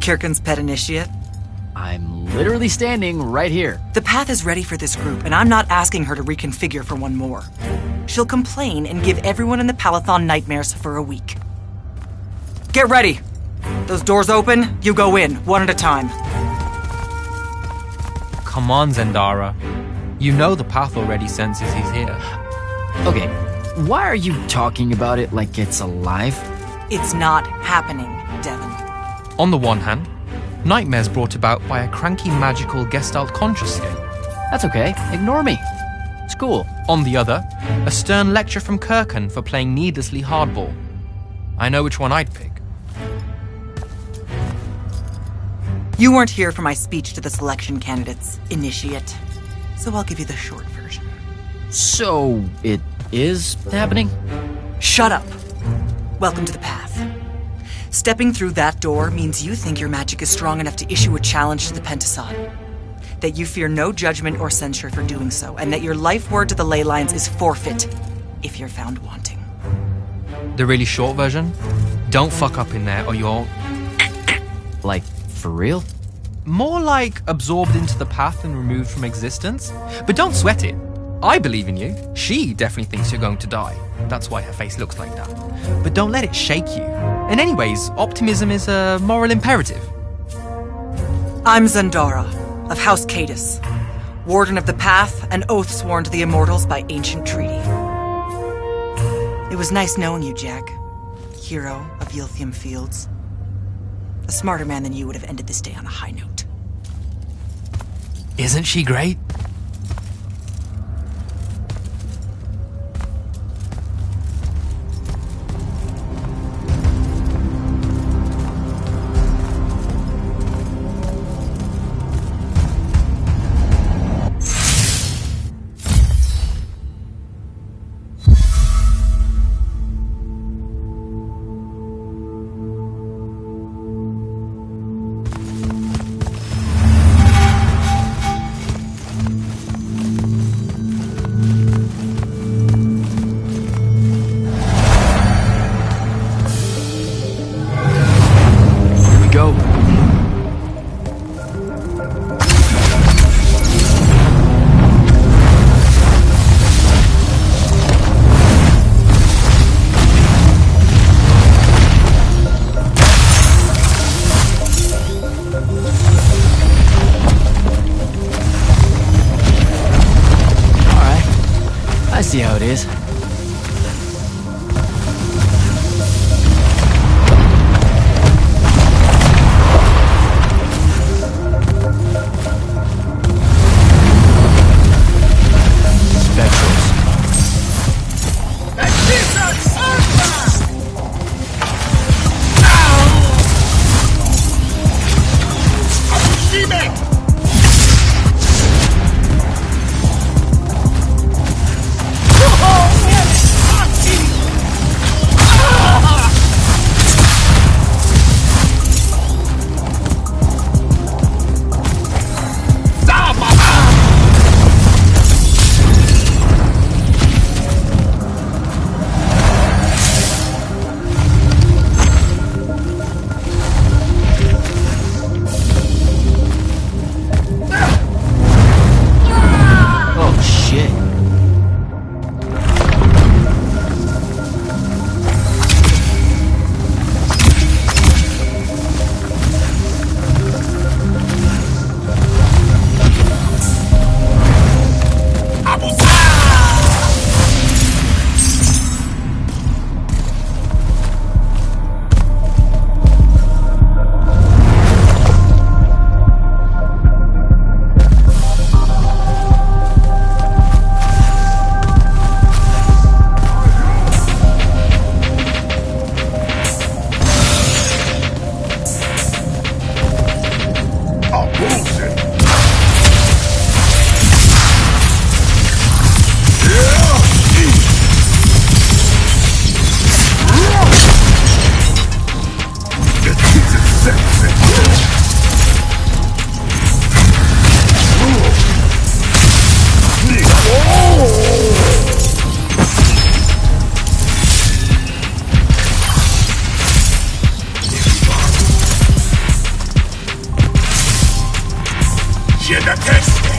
Kirkin's pet initiate? I'm literally standing right here. The path is ready for this group, and I'm not asking her to reconfigure for one more. She'll complain and give everyone in the Palathon nightmares for a week. Get ready! Those doors open, you go in, one at a time. Come on, Zendara. You know the path already senses he's here. Okay, why are you talking about it like it's alive? It's not happening, Devon. On the one hand, nightmares brought about by a cranky magical Gestalt conscious state. That's okay, ignore me. It's cool. On the other, a stern lecture from Kirkin for playing needlessly hardball. I know which one I'd pick. You weren't here for my speech to the selection candidates, Initiate. So I'll give you the short version. So, it is happening? Shut up. Welcome to the path. Stepping through that door means you think your magic is strong enough to issue a challenge to the Pentasod. That you fear no judgment or censure for doing so, and that your life word to the ley lines is forfeit if you're found wanting. The really short version? Don't fuck up in there or you're... Like, for real? More like absorbed into the path and removed from existence. But don't sweat it. I believe in you. She definitely thinks you're going to die. That's why her face looks like that. But don't let it shake you. And anyways, optimism is a moral imperative. I'm Zendara, of House Cadus, Warden of the Path, and oath sworn to the Immortals by ancient treaty. It was nice knowing you, Jack. Hero of Yilthium Fields. A smarter man than you would have ended this day on a high note. Isn't she great? Go. Alright, I see how it is. 血的天使。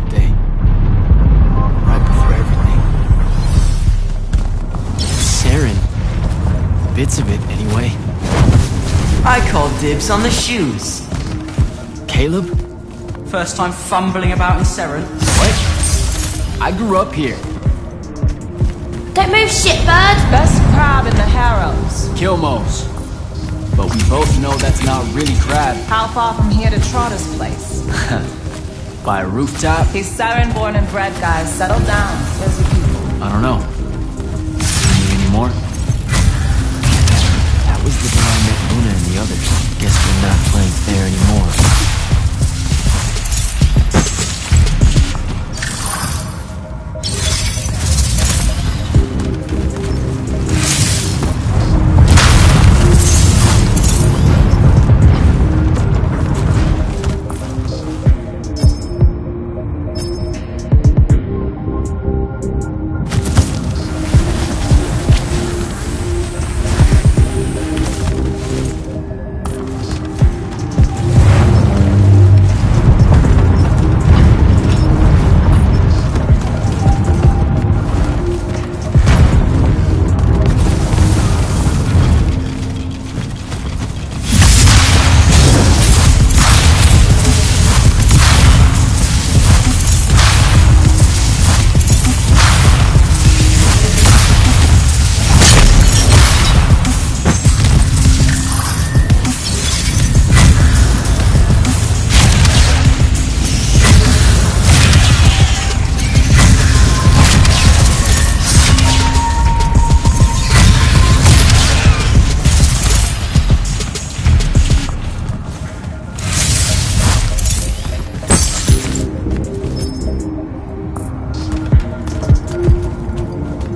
birthday. Right before everything. Saren. Bits of it, anyway. I call dibs on the shoes. Caleb? First time fumbling about in Seren. What? I grew up here. Don't move, shitbird! Best crab in the Harrows. Kilmos. But we both know that's not really crab. How far from here to Trotter's place? By a rooftop? He's Saren born and bred, guys. Settle down. Where's the people? I don't know. Need any more? That was the day I met Luna and the others. Guess we're not playing fair anymore.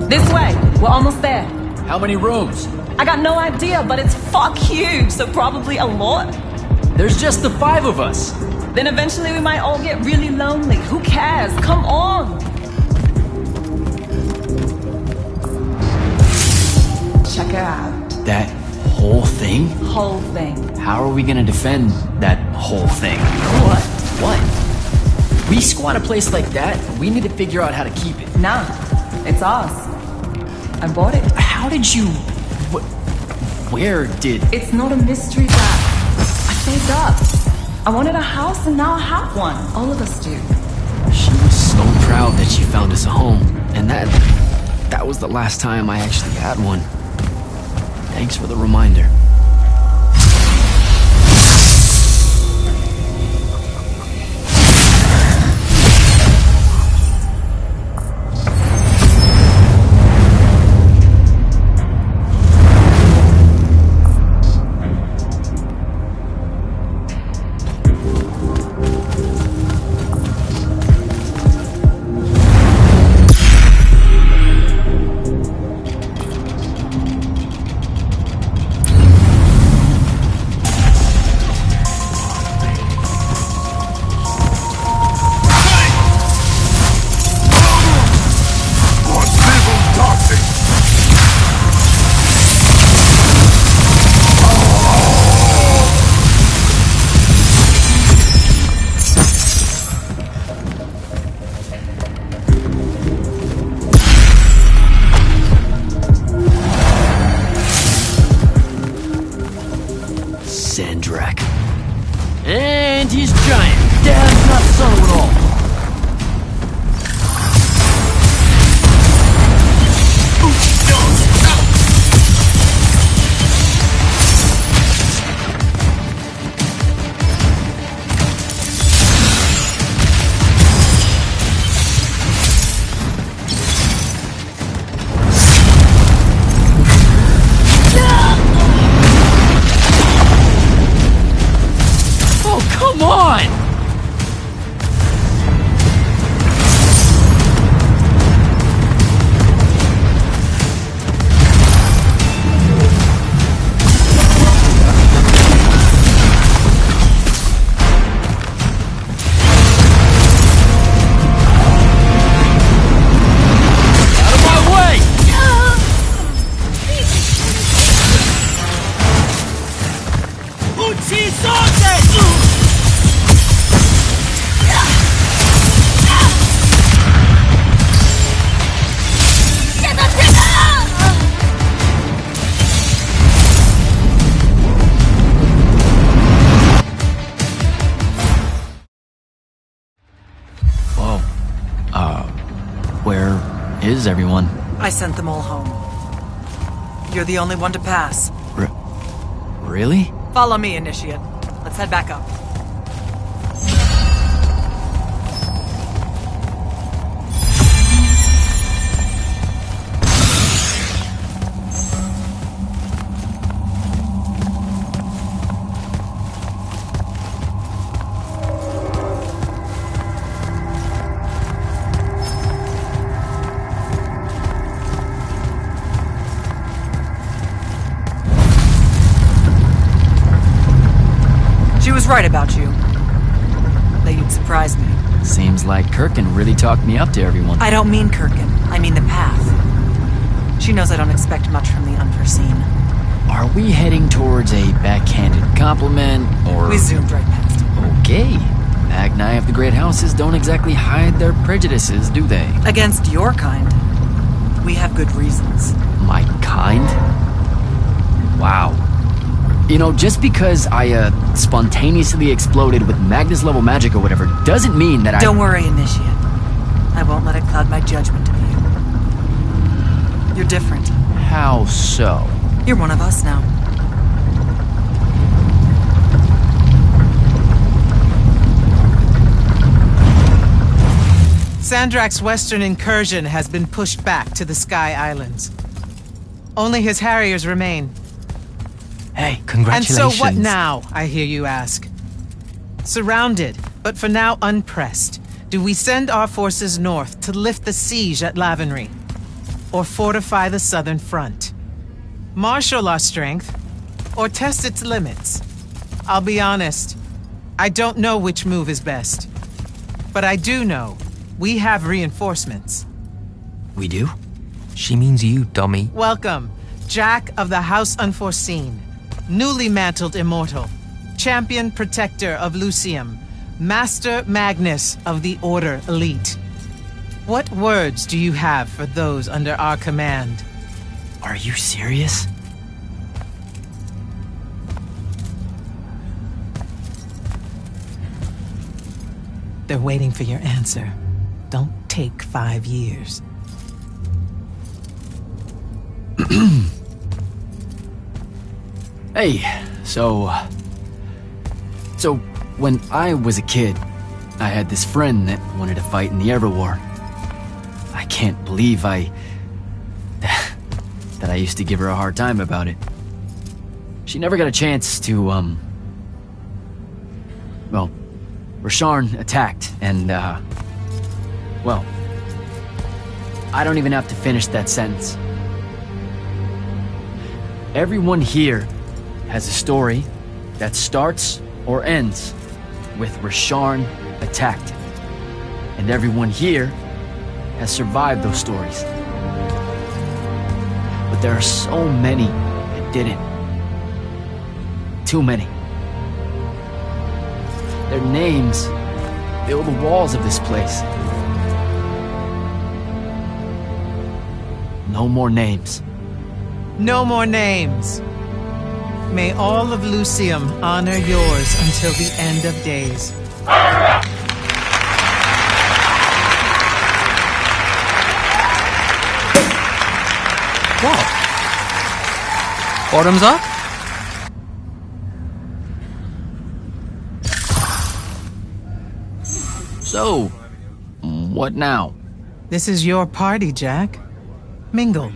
This way. We're almost there. How many rooms? I got no idea, but it's fuck huge, so probably a lot. There's just the 5 of us. Then eventually we might all get really lonely. Who cares? Come on! Check it out. That whole thing? Whole thing. How are we gonna defend that whole thing? What? What? We squat a place like that, we need to figure out how to keep it. Nah, it's ours. I bought it. How did you... Where did... It's not a mystery, Dad. I saved up. I wanted a house and now I have one. All of us do. She was so proud that she found us a home. And that was the last time I actually had one. Thanks for the reminder. Where is everyone? I sent them all home. You're the only one to pass. Really? Follow me, Initiate. Let's head back up. She was right about you. That you'd surprise me. Seems like Kirkin really talked me up to everyone. I don't mean Kirkin. I mean the path. She knows I don't expect much from the unforeseen. Are we heading towards a backhanded compliment, or... We zoomed right past it. Okay. Magni of the Great Houses don't exactly hide their prejudices, do they? Against your kind, we have good reasons. My kind? Wow. You know, just because I, spontaneously exploded with Magnus-level magic or whatever, doesn't mean that Don't worry, Initiate. I won't let it cloud my judgment of you. You're different. How so? You're one of us now. Sandrak's western incursion has been pushed back to the Sky Islands. Only his Harriers remain. Hey, And congratulations. so what now, I hear you ask? Surrounded, but for now unpressed, do we send our forces north to lift the siege at Lavenry? Or fortify the southern front? Marshal our strength, or test its limits? I'll be honest, I don't know which move is best. But I do know we have reinforcements. We do? She means you, dummy. Welcome, Jack of the House Unforeseen, newly mantled immortal, champion protector of Lucium, Master Magnus of the Order Elite. What words do you have for those under our command? Are you serious? They're waiting for your answer. Don't take 5 years. Hey, so when I was a kid, I had this friend that wanted to fight in the Everwar. I can't believe that I used to give her a hard time about it. She never got a chance to, well, Rasharn attacked, and, well, I don't even have to finish that sentence. Everyone here has a story that starts or ends with Rasharn attacked. And everyone here has survived those stories. But there are so many that didn't. Too many. Their names fill the walls of this place. No more names. No more names. May all of Lucium honor yours until the end of days. What? Bottoms up? So, what now? This is your party, Jack. Mingle.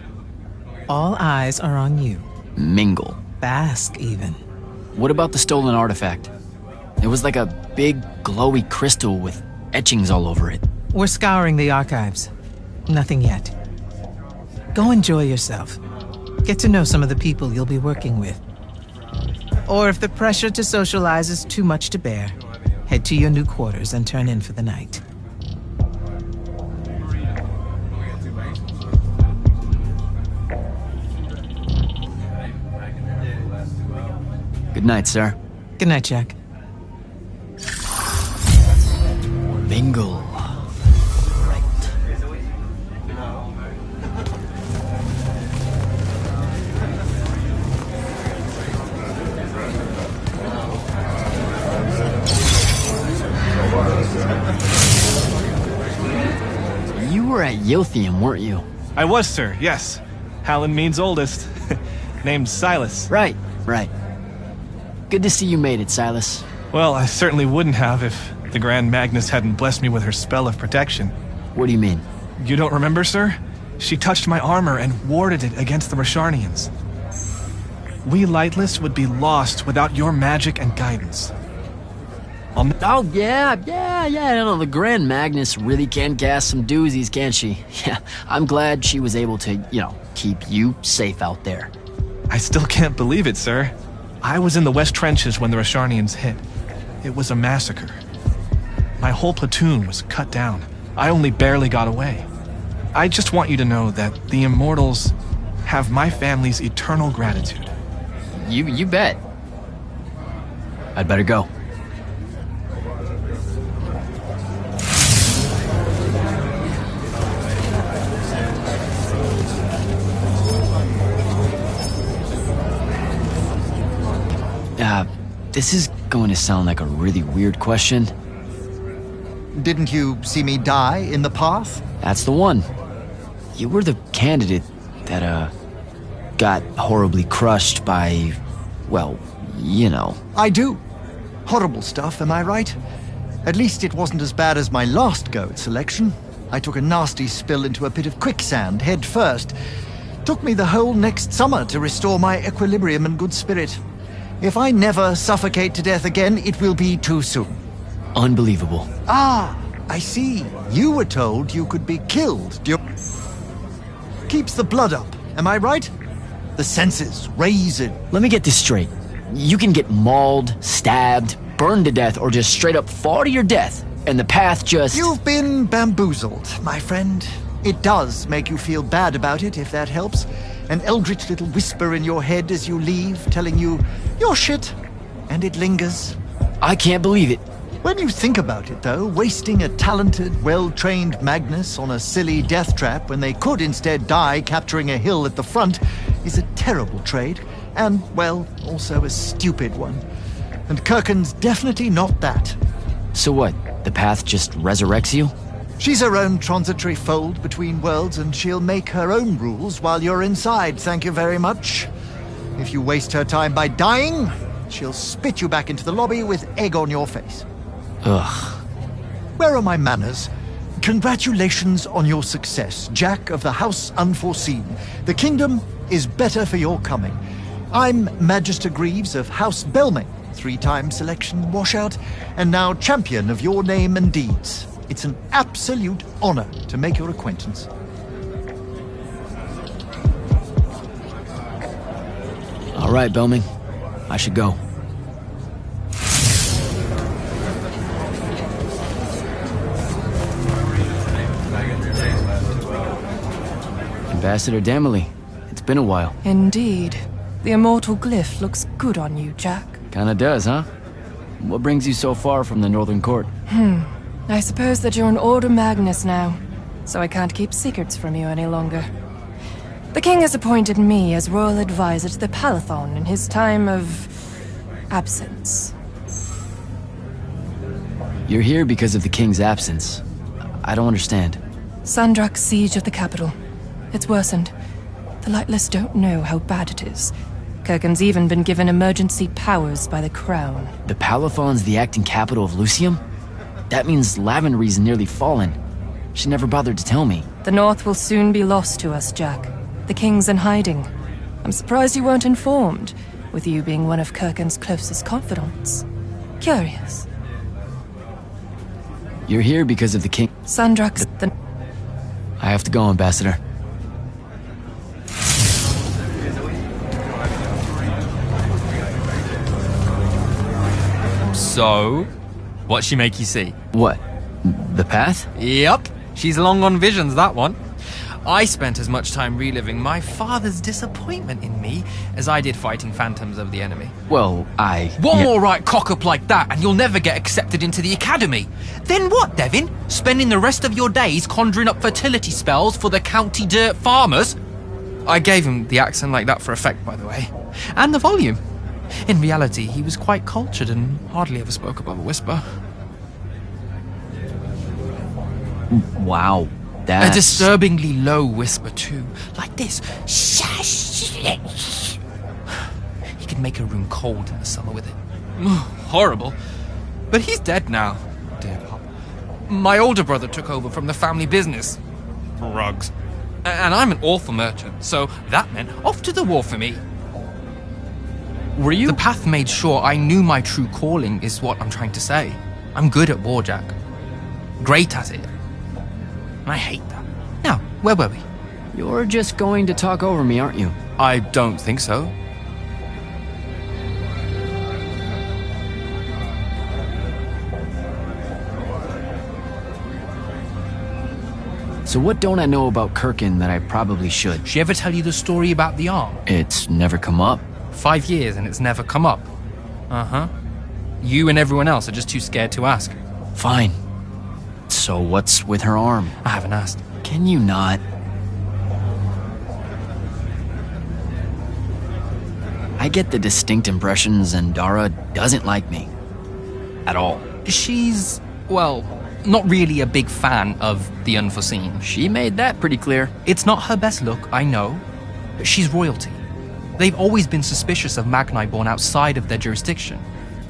All eyes are on you. Mingle. Bask, even. What about the stolen artifact? It was like a big, glowy crystal with etchings all over it. We're scouring the archives. Nothing yet. Go enjoy yourself. Get to know some of the people you'll be working with. Or if the pressure to socialize is too much to bear, head to your new quarters and turn in for the night. Good night, sir. Good night, Jack. Mingle. Right. You were at Yilthium, weren't you? I was, sir, yes. Hallen means oldest. Named Silas. Right. Good to see you made it, Silas. Well, I certainly wouldn't have if the Grand Magnus hadn't blessed me with her spell of protection. What do you mean? You don't remember, sir? She touched my armor and warded it against the Rasharnians. We Lightless would be lost without your magic and guidance. Oh, yeah, no, the Grand Magnus really can cast some doozies, can't she? Yeah, I'm glad she was able to, keep you safe out there. I still can't believe it, sir. I was in the West Trenches when the Rasharnians hit. It was a massacre. My whole platoon was cut down. I only barely got away. I just want you to know that the Immortals have my family's eternal gratitude. You bet. I'd better go. This is going to sound like a really weird question. Didn't you see me die in the path? That's the one. You were the candidate that, got horribly crushed by, well, I do. Horrible stuff, am I right? At least it wasn't as bad as my last go at selection. I took a nasty spill into a pit of quicksand head first. Took me the whole next summer to restore my equilibrium and good spirit. If I never suffocate to death again, it will be too soon. Unbelievable. Ah, I see. You were told you could be killed. Keeps the blood up, am I right? The senses, razed. Let me get this straight. You can get mauled, stabbed, burned to death, or just straight up fall to your death, and the path just... You've been bamboozled, my friend. It does make you feel bad about it, if that helps. An eldritch little whisper in your head as you leave, telling you, you're shit. And it lingers. I can't believe it. When you think about it, though, wasting a talented, well-trained Magnus on a silly death trap when they could instead die capturing a hill at the front is a terrible trade, and, well, also a stupid one. And Kirken's definitely not that. So what, the path just resurrects you? She's her own transitory fold between worlds, and she'll make her own rules while you're inside, thank you very much. If you waste her time by dying, she'll spit you back into the lobby with egg on your face. Ugh. Where are my manners? Congratulations on your success, Jack of the House Unforeseen. The kingdom is better for your coming. I'm Magister Greaves of House Belmay, 3-time selection washout, and now champion of your name and deeds. It's an absolute honor to make your acquaintance. All right, Belming. I should go. Ambassador Damley, it's been a while. Indeed. The immortal glyph looks good on you, Jack. Kinda does, huh? What brings you so far from the Northern Court? I suppose that you're an Order Magnus now, so I can't keep secrets from you any longer. The king has appointed me as royal advisor to the Palathon in his time of... absence. You're here because of the king's absence. I don't understand. Sandrak's siege of the capital. It's worsened. The Lightless don't know how bad it is. Kirken's even been given emergency powers by the crown. The Palathon's the acting capital of Lucium? That means Lavenry's nearly fallen. She never bothered to tell me. The North will soon be lost to us, Jack. The king's in hiding. I'm surprised you weren't informed, with you being one of Kirken's closest confidants. Curious. You're here because of the king. Sandrak's the... I have to go, Ambassador. So, what'd she make you see? What? The path? Yep, she's long on visions, that one. I spent as much time reliving my father's disappointment in me as I did fighting phantoms of the enemy. Well, One more right cock-up like that and you'll never get accepted into the academy. Then what, Devin? Spending the rest of your days conjuring up fertility spells for the county dirt farmers? I gave him the accent like that for effect, by the way. And the volume. In reality, he was quite cultured and hardly ever spoke above a whisper. Wow. That's... A disturbingly low whisper, too. Like this. He could make a room cold in the summer with it. Horrible. But he's dead now. Dear Pop. My older brother took over from the family business. Rugs. And I'm an awful merchant, so that meant off to the war for me. Were you? The path made sure I knew my true calling is what I'm trying to say. I'm good at war, Jack. Great at it. And I hate that. Now, where were we? You're just going to talk over me, aren't you? I don't think so. So what don't I know about Kirkin that I probably should? She ever tell you the story about the arm? It's never come up. 5 years and it's never come up. Uh-huh. You and everyone else are just too scared to ask. Fine. So what's with her arm? I haven't asked. Can you not? I get the distinct impression Zendara doesn't like me. At all. She's, well, not really a big fan of the unforeseen. She made that pretty clear. It's not her best look, I know, but she's royalty. They've always been suspicious of Magni born outside of their jurisdiction.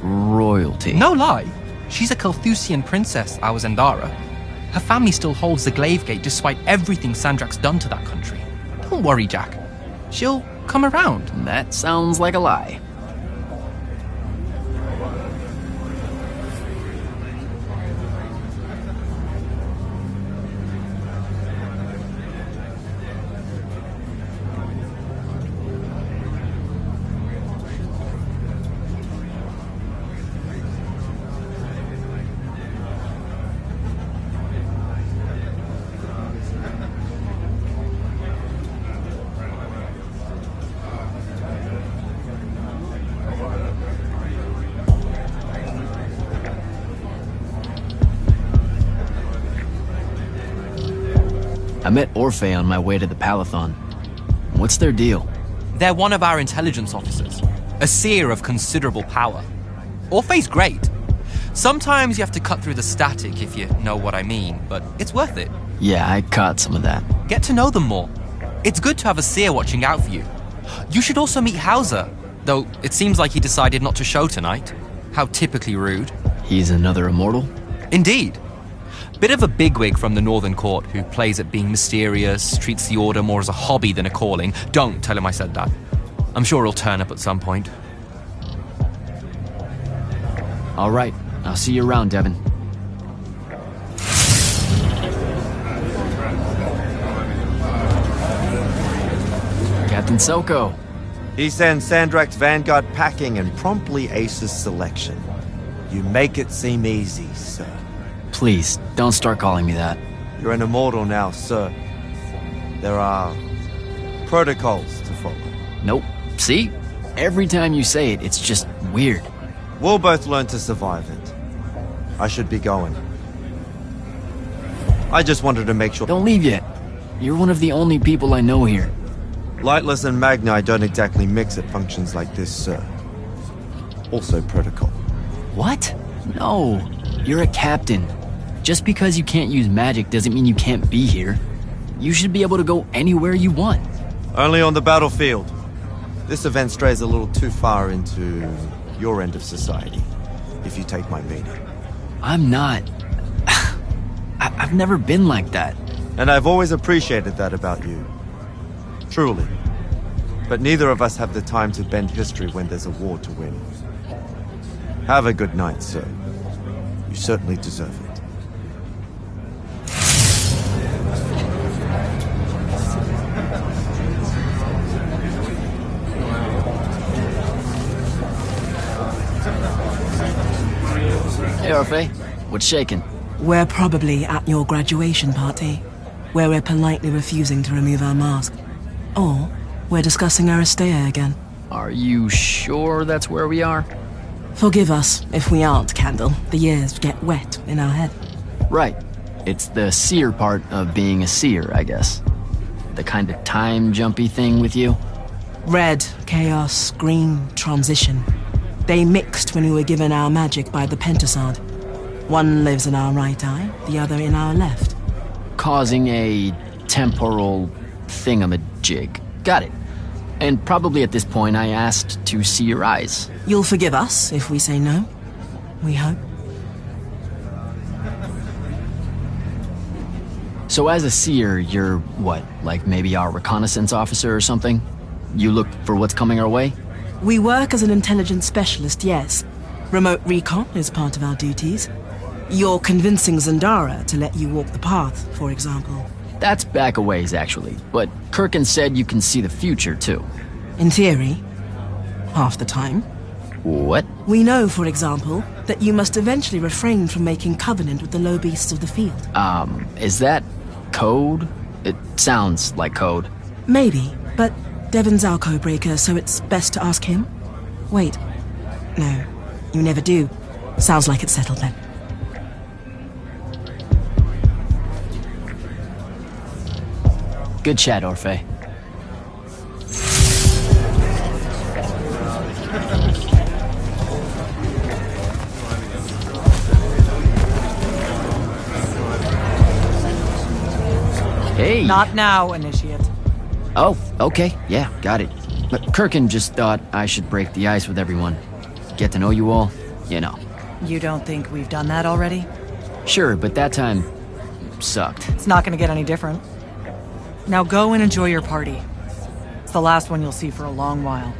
Royalty? No lie. She's a Carthusian princess, our Zendara. Her family still holds the Glaive Gate despite everything Sandrak's done to that country. Don't worry, Jack. She'll come around. That sounds like a lie. I met Orphe on my way to the Palathon. What's their deal? They're one of our intelligence officers, a seer of considerable power. Orphe's great. Sometimes you have to cut through the static if you know what I mean, but it's worth it. Yeah, I caught some of that. Get to know them more. It's good to have a seer watching out for you. You should also meet Hauser, though it seems like he decided not to show tonight. How typically rude. He's another immortal? Indeed. Bit of a bigwig from the Northern Court who plays at being mysterious, treats the Order more as a hobby than a calling. Don't tell him I said that. I'm sure he'll turn up at some point. All right, I'll see you around, Devin. Captain Selko. He sends Sandrak's vanguard packing and promptly aces selection. You make it seem easy, sir. Please, don't start calling me that. You're an immortal now, sir. There are protocols to follow. Nope. See? Every time you say it, it's just weird. We'll both learn to survive it. I should be going. I just wanted to make sure... Don't leave yet. You're one of the only people I know here. Lightless and Magni don't exactly mix at functions like this, sir. Also protocol. What? No. You're a captain. Just because you can't use magic doesn't mean you can't be here. You should be able to go anywhere you want. Only on the battlefield. This event strays a little too far into your end of society, if you take my meaning. I'm not. I've never been like that. And I've always appreciated that about you. Truly. But neither of us have the time to bend history when there's a war to win. Have a good night, sir. You certainly deserve it. Hey, Orphe. What's shaking? We're probably at your graduation party, where we're politely refusing to remove our mask. Or we're discussing Aristea again. Are you sure that's where we are? Forgive us if we aren't, Candle. The years get wet in our head. Right. It's the seer part of being a seer, I guess. The kind of time-jumpy thing with you. Red, chaos, green, transition. They mixed when we were given our magic by the Pentasad. One lives in our right eye, the other in our left. causing a temporal thingamajig. Got it. And probably at this point I asked to see your eyes. You'll forgive us if we say no. We hope. So as a seer, you're what, like maybe our reconnaissance officer or something? You look for what's coming our way? We work as an intelligence specialist, yes. Remote recon is part of our duties. You're convincing Zandara to let you walk the path, for example. That's back a ways, actually. But Kirkin said you can see the future, too. In theory. Half the time. What? We know, for example, that you must eventually refrain from making covenant with the low beasts of the field. Is that code? It sounds like code. Maybe, but Devon's our codebreaker, so it's best to ask him. Wait. No, you never do. Sounds like it's settled then. Good chat, Orphe. Hey! Not now, Initiate. Oh, okay. Yeah, got it. But Kirkin just thought I should break the ice with everyone. Get to know you all, you know. You don't think we've done that already? Sure, but that time sucked. It's not gonna get any different. Now go and enjoy your party. It's the last one you'll see for a long while.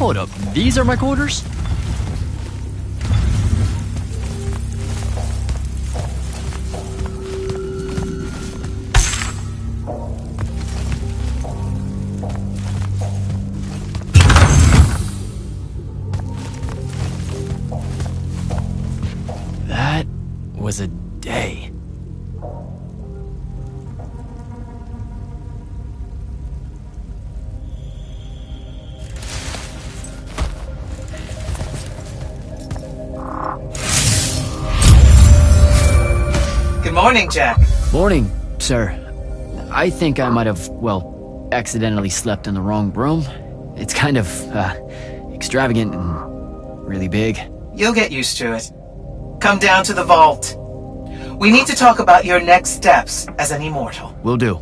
Hold up, these are my quarters? That was a day. Good morning, Jack. Morning, sir. I think I might have, well, accidentally slept in the wrong room. It's kind of, extravagant and really big. You'll get used to it. Come down to the vault. We need to talk about your next steps as an immortal. Will do.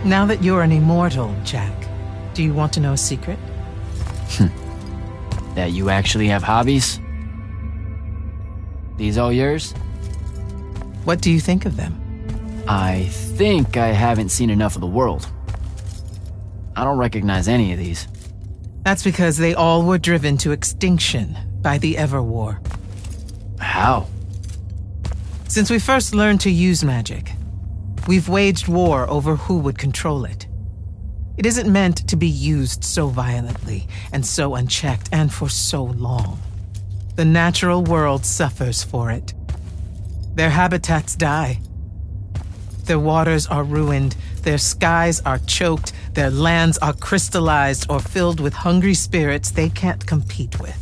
Now that you're an immortal, Jack, do you want to know a secret? That you actually have hobbies? These all yours? What do you think of them? I think I haven't seen enough of the world. I don't recognize any of these. That's because they all were driven to extinction by the Everwar. How? Since we first learned to use magic, we've waged war over who would control it. It isn't meant to be used so violently and so unchecked and for so long. The natural world suffers for it. Their habitats die. Their waters are ruined, their skies are choked, their lands are crystallized or filled with hungry spirits they can't compete with.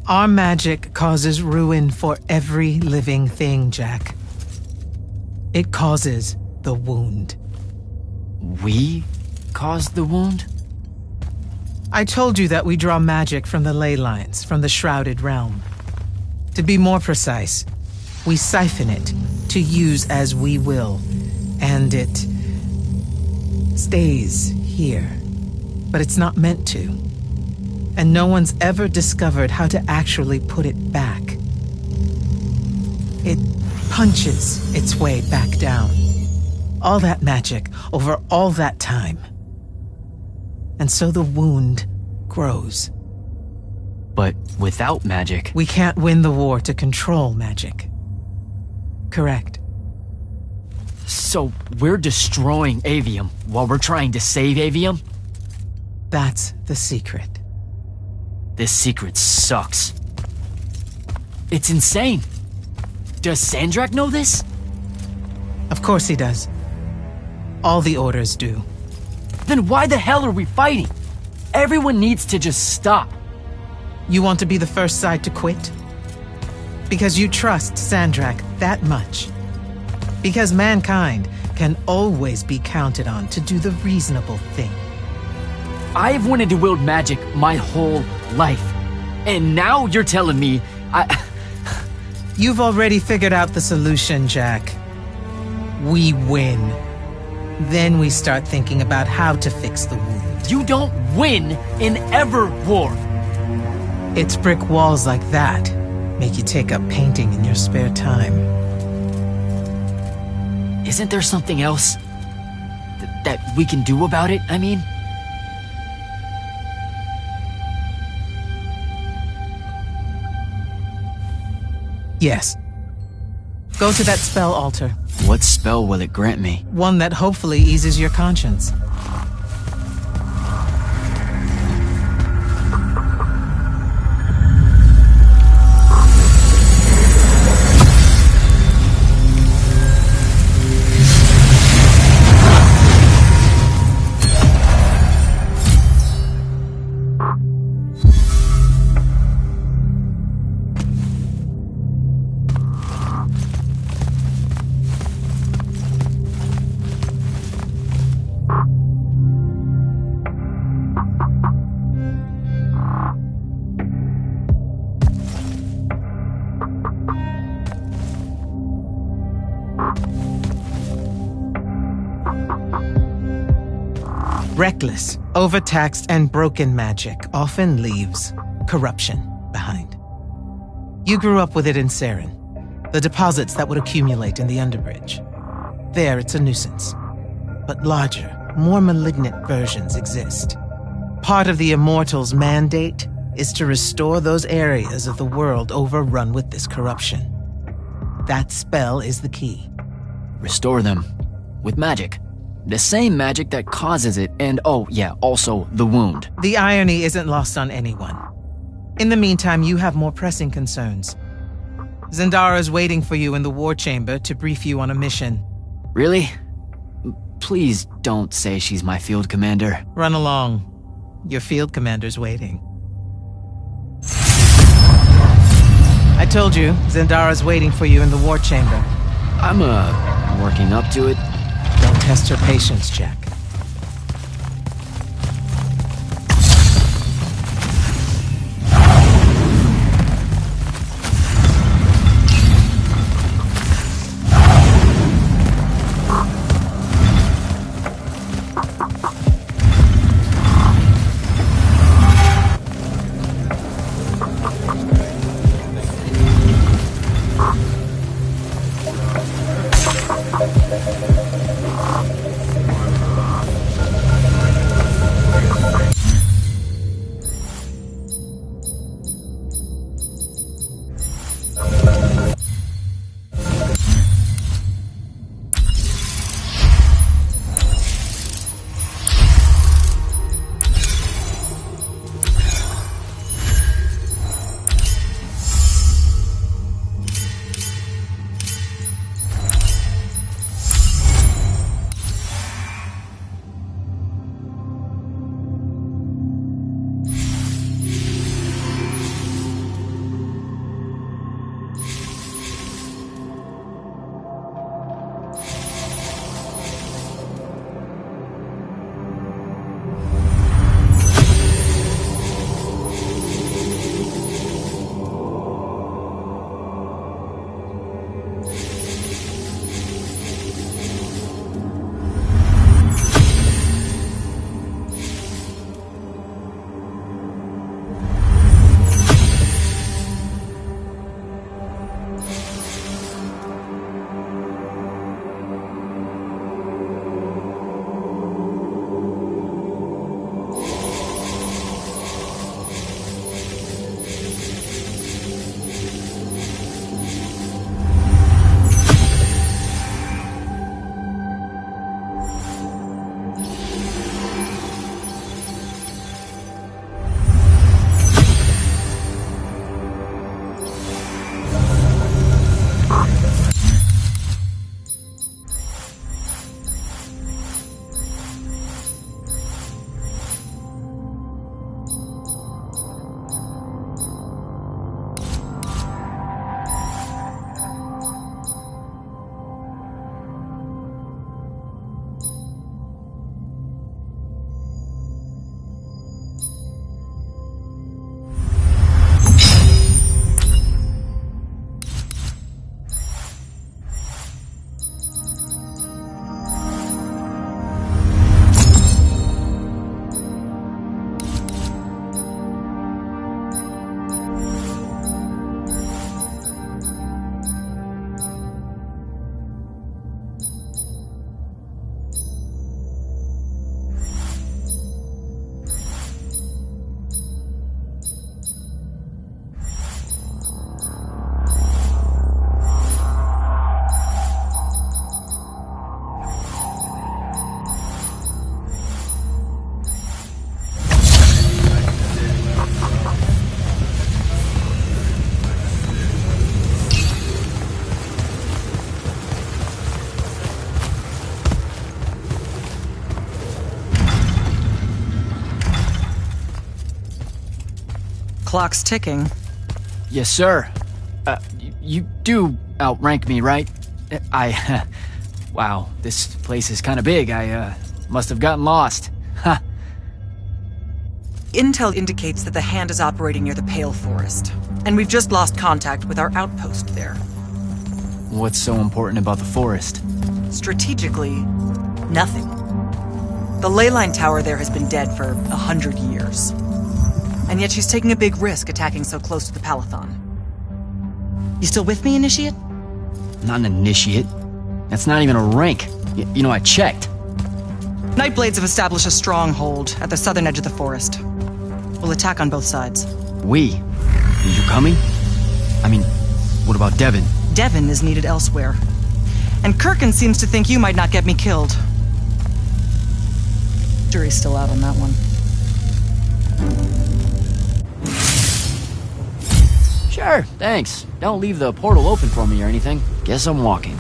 Our magic causes ruin for every living thing, Jack. It causes the wound. We caused the wound? I told you that we draw magic from the ley lines, from the Shrouded Realm. To be more precise, we siphon it to use as we will, and it stays here. But it's not meant to. And no one's ever discovered how to actually put it back. It punches its way back down. All that magic over all that time. And so the wound grows. But without magic... We can't win the war to control magic. Correct. So we're destroying Aveum while we're trying to save Aveum? That's the secret. This secret sucks. It's insane. Does Sandrak know this? Of course he does. All the orders do. Then why the hell are we fighting? Everyone needs to just stop. You want to be the first side to quit? Because you trust Sandrak that much. Because mankind can always be counted on to do the reasonable thing. I've wanted to wield magic my whole life. And now you're telling me You've already figured out the solution, Jack. We win. Then we start thinking about how to fix the wound. You don't win in Everwar. It's brick walls like that make you take up painting in your spare time. Isn't there something else that we can do about it, I mean? Yes. Go to that spell altar. What spell will it grant me? One that hopefully eases your conscience. Reckless, overtaxed, and broken magic often leaves corruption behind. You grew up with it in Saren, the deposits that would accumulate in the Underbridge. There, it's a nuisance. But larger, more malignant versions exist. Part of the Immortals' mandate is to restore those areas of the world overrun with this corruption. That spell is the key. Restore them with magic. The same magic that causes it, and oh yeah, also the wound. The irony isn't lost on anyone. In the meantime, you have more pressing concerns. Zendara's waiting for you in the war chamber to brief you on a mission. Really? Please don't say she's my field commander. Run along. Your field commander's waiting. I told you, Zendara's waiting for you in the war chamber. I'm, working up to it. Don't test her patience, Jack. Clock's ticking. Yes, sir. You do outrank me, right? Wow, this place is kind of big. I must have gotten lost. Ha! Intel indicates that the Hand is operating near the Pale Forest, and we've just lost contact with our outpost there. What's so important about the forest? Strategically, nothing. The ley line tower there has been dead for 100 years. And yet she's taking a big risk attacking so close to the Palathon. You still with me, Initiate? Not an initiate. That's not even a rank. You know, I checked. Nightblades have established a stronghold at the southern edge of the forest. We'll attack on both sides. We? Are you coming? I mean, what about Devon? Devon is needed elsewhere. And Kirkin seems to think you might not get me killed. Jury's still out on that one. Sure, thanks. Don't leave the portal open for me or anything. Guess I'm walking.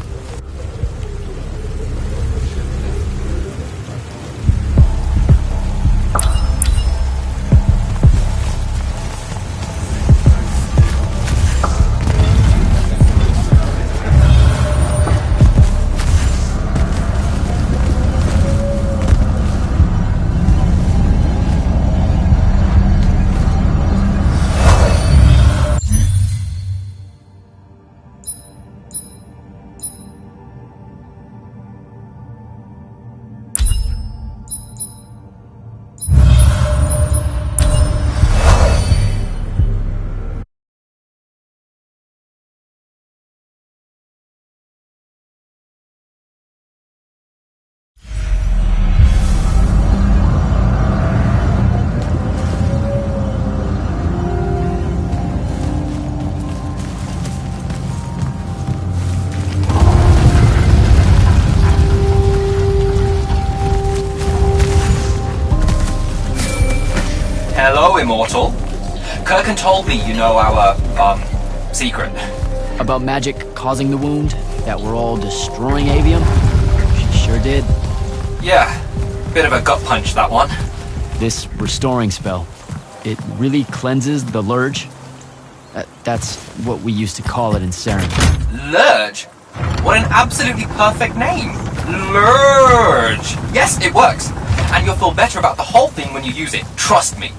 Hello, Immortal. Kirkin told me you know our, secret. About magic causing the wound? That we're all destroying Aveum? She sure did. Yeah, bit of a gut punch, that one. This restoring spell, it really cleanses the Lurge? That's what we used to call it in Saren. Lurge? What an absolutely perfect name. Lurge. Yes, it works. And you'll feel better about the whole thing when you use it. Trust me.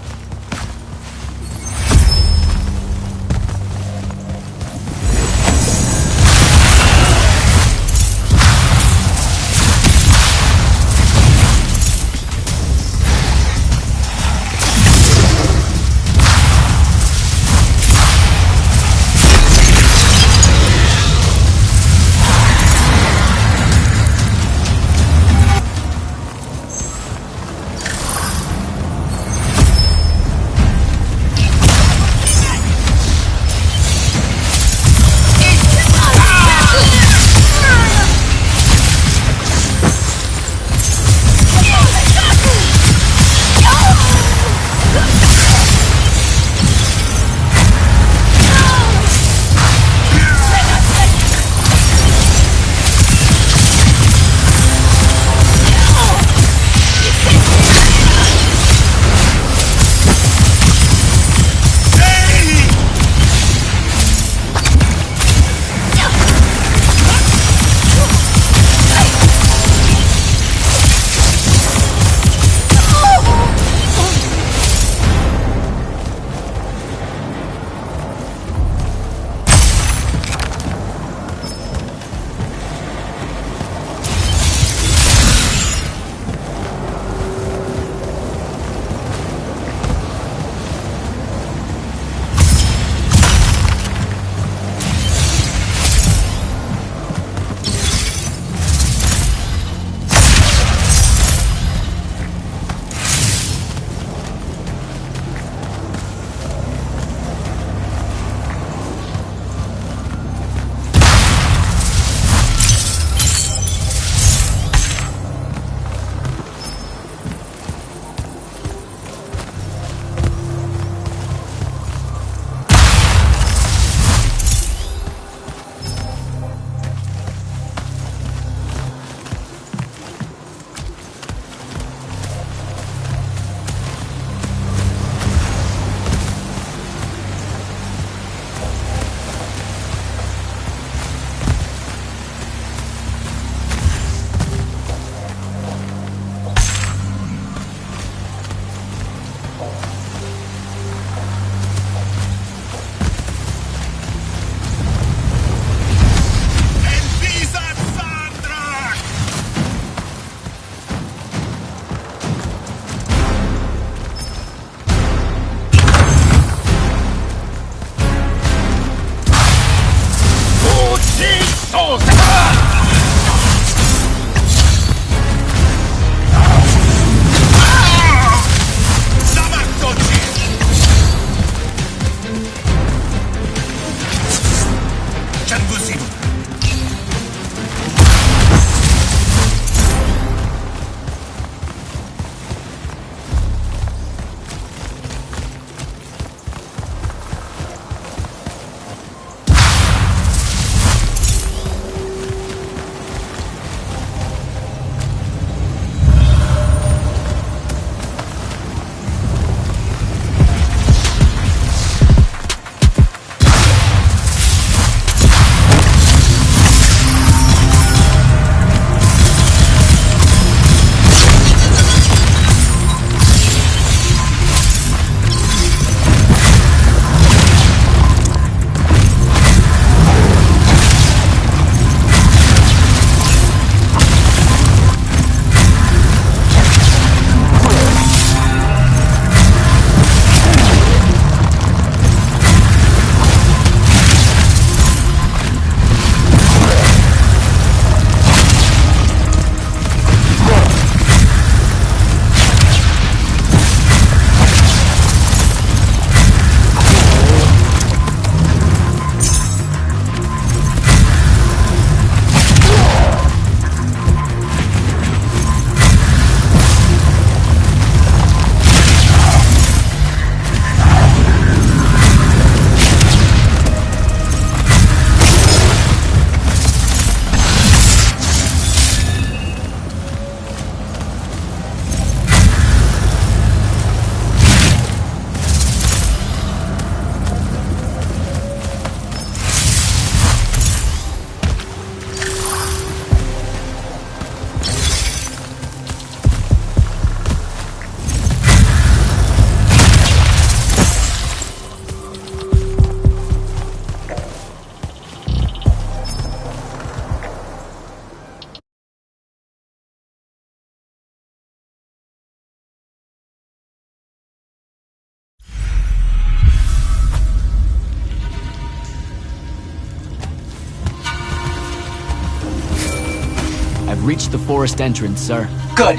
I've reached the forest entrance, sir. Good.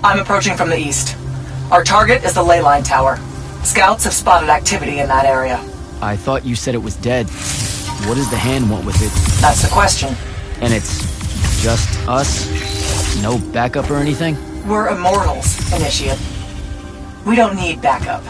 I'm approaching from the east. Our target is the ley line tower. Scouts have spotted activity in that area. I thought you said it was dead. What does the hand want with it? That's the question. And it's just us? No backup or anything? We're Immortals, Initiate. We don't need backup.